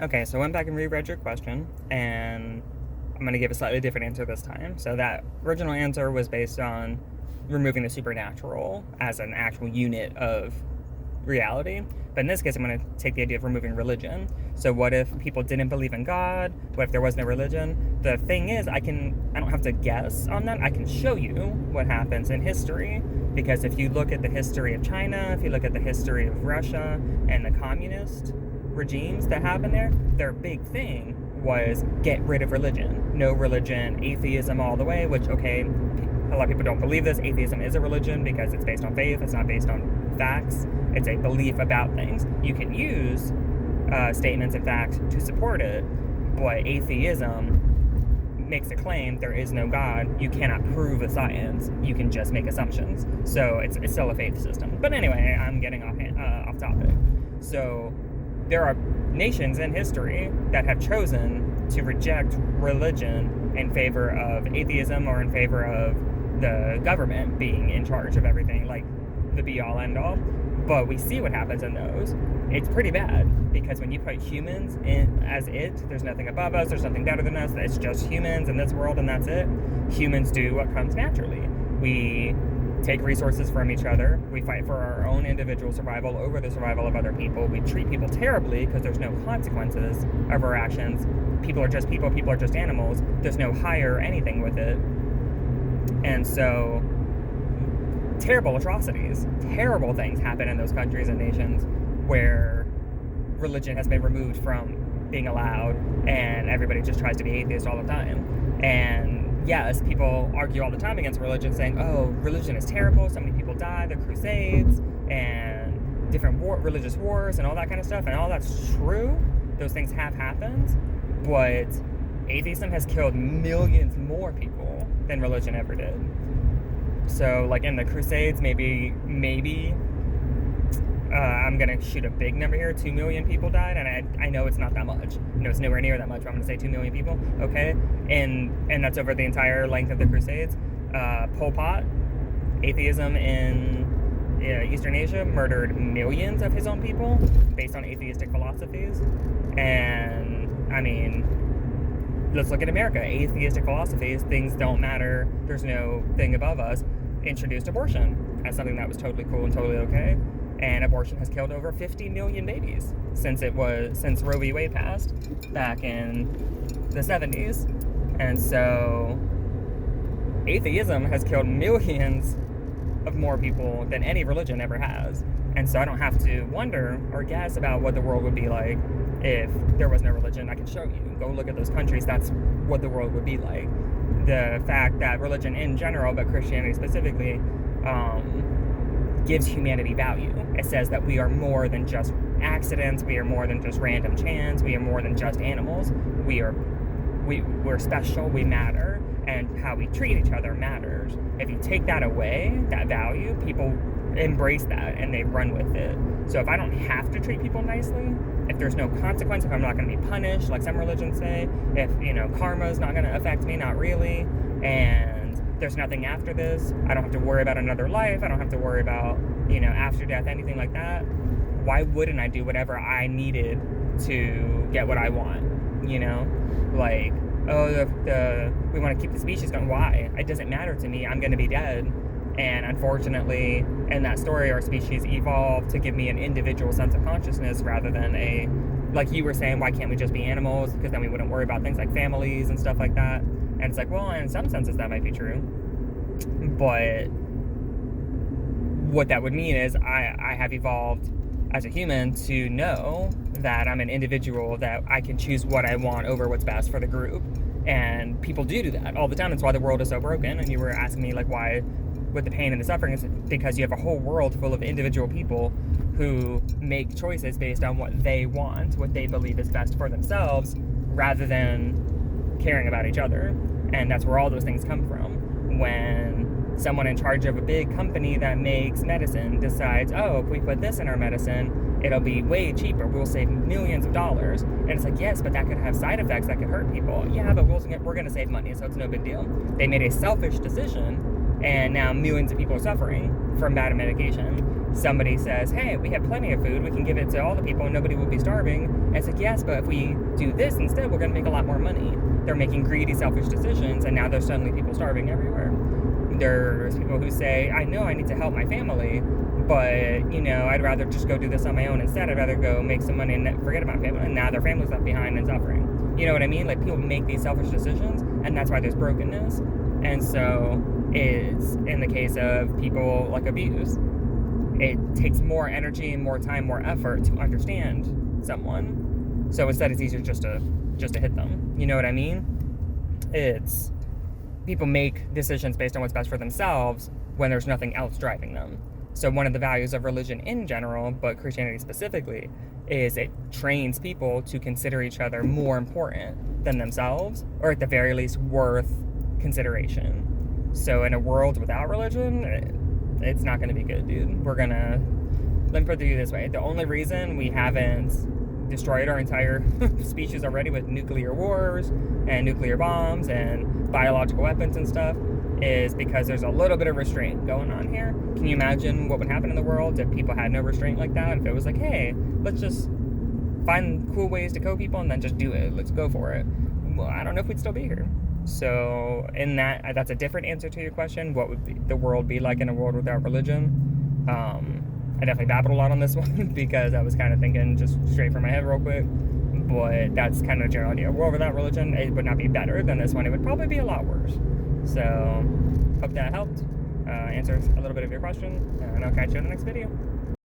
Okay, so I went back and reread your question, and I'm going to give a slightly different answer this time. So that original answer was based on removing the supernatural as an actual unit of reality. But in this case, I'm going to take the idea of removing religion. So what if people didn't believe in God? What if there was no religion? The thing is, I don't have to guess on that. I can show you what happens in history. Because if you look at the history of China, if you look at the history of Russia and the communist regimes that happened there, their big thing was get rid of religion. No religion, atheism all the way, which, okay, a lot of people don't believe this. Atheism is a religion because it's based on faith. It's not based on facts. It's a belief about things. You can use statements and facts to support it, but atheism makes a claim there is no God. You cannot prove a science. You can just make assumptions. So it's still a faith system. But anyway, I'm getting off topic. So there are nations in history that have chosen to reject religion in favor of atheism or in favor of the government being in charge of everything, like the be-all, end-all. But we see what happens in those. It's pretty bad, because when you put humans in as there's nothing above us, there's nothing better than us, it's just humans in this world and that's it. Humans do what comes naturally. We take resources from each other. We fight for our own individual survival over the survival of other people. We treat people terribly because there's no consequences of our actions. People are just people. People are just animals. There's no higher anything with it. And so terrible atrocities, terrible things happen in those countries and nations where religion has been removed from being allowed and everybody just tries to be atheist all the time. And yes, people argue all the time against religion, saying, oh, religion is terrible, so many people died, the Crusades, and different religious wars and all that kind of stuff, and all that's true. Those things have happened, but atheism has killed millions more people than religion ever did. So, like in the Crusades, maybe I'm going to shoot a big number here, 2 million people died, and I know it's not that much. It's nowhere near that much, but I'm going to say 2 million people, okay? And that's over the entire length of the Crusades. Pol Pot, atheism in Eastern Asia, murdered millions of his own people based on atheistic philosophies. And, I mean, let's look at America. Atheistic philosophies, things don't matter, there's no thing above us, introduced abortion as something that was totally cool and totally okay. And abortion has killed over 50 million babies since Roe v. Wade passed back in the 70s. And so atheism has killed millions of more people than any religion ever has. And so I don't have to wonder or guess about what the world would be like if there was no religion. I can show you. Go look at those countries. That's what the world would be like. The fact that religion in general, but Christianity specifically, gives humanity value. It says that we are more than just accidents. We are more than just random chance. We are more than just animals. We're special. We matter. And how we treat each other matters. If you take that away, that value, people embrace that and they run with it. So if I don't have to treat people nicely, if there's no consequence, if I'm not going to be punished, like some religions say, if, karma is not going to affect me, not really, and there's nothing after this, I don't have to worry about another life, I don't have to worry about, after death, anything like that, why wouldn't I do whatever I needed to get what I want, Like, we want to keep the species going. Why? It doesn't matter to me. I'm going to be dead. And unfortunately, in that story, our species evolved to give me an individual sense of consciousness rather than like you were saying, why can't we just be animals? Because then we wouldn't worry about things like families and stuff like that. And it's like, well, in some senses that might be true. But what that would mean is I have evolved as a human to know that I'm an individual, that I can choose what I want over what's best for the group. And people do that all the time. That's why the world is so broken. And you were asking me, like, why with the pain and the suffering, is because you have a whole world full of individual people who make choices based on what they want, what they believe is best for themselves, rather than caring about each other. And that's where all those things come from. When someone in charge of a big company that makes medicine decides, oh, if we put this in our medicine, it'll be way cheaper, we'll save millions of dollars. And it's like, yes, but that could have side effects that could hurt people. Yeah, but we're going to save money, so it's no big deal. They made a selfish decision, and now millions of people are suffering from bad medication. somebody says, hey, we have plenty of food, we can give it to all the people and nobody will be starving. And it's like, yes, but if we do this instead, we're going to make a lot more money. They're making greedy, selfish decisions, and now there's suddenly people starving everywhere. There's people who say, I know I need to help my family, but, you know, I'd rather just go do this on my own instead. I'd rather go make some money and forget about family. And now their family's left behind and suffering. You know what I mean? Like, people make these selfish decisions, and that's why there's brokenness. And so it's in the case of people like abuse. It takes more energy and more time, more effort to understand someone. So instead, it's easier just to hit them. You know what I mean? It's people make decisions based on what's best for themselves when there's nothing else driving them. So one of the values of religion in general, but Christianity specifically, is it trains people to consider each other more important than themselves, or at the very least worth consideration. So in a world without religion, it's not going to be good, dude. Let me put it this way. The only reason we haven't destroyed our entire species already with nuclear wars and nuclear bombs and biological weapons and stuff is because there's a little bit of restraint going on here. Can you imagine what would happen in the world if people had no restraint like that? If it was like, hey, let's just find cool ways to kill people and then just do it. Let's go for it. Well, I don't know if we'd still be here. So in that's a different answer to your question. What would the world be like in a world without religion? I definitely babbled a lot on this one because I was kind of thinking just straight from my head real quick. But that's kind of the general idea. A world without religion, it would not be better than this one. It would probably be a lot worse. So hope that helped. Answers a little bit of your question. And I'll catch you in the next video.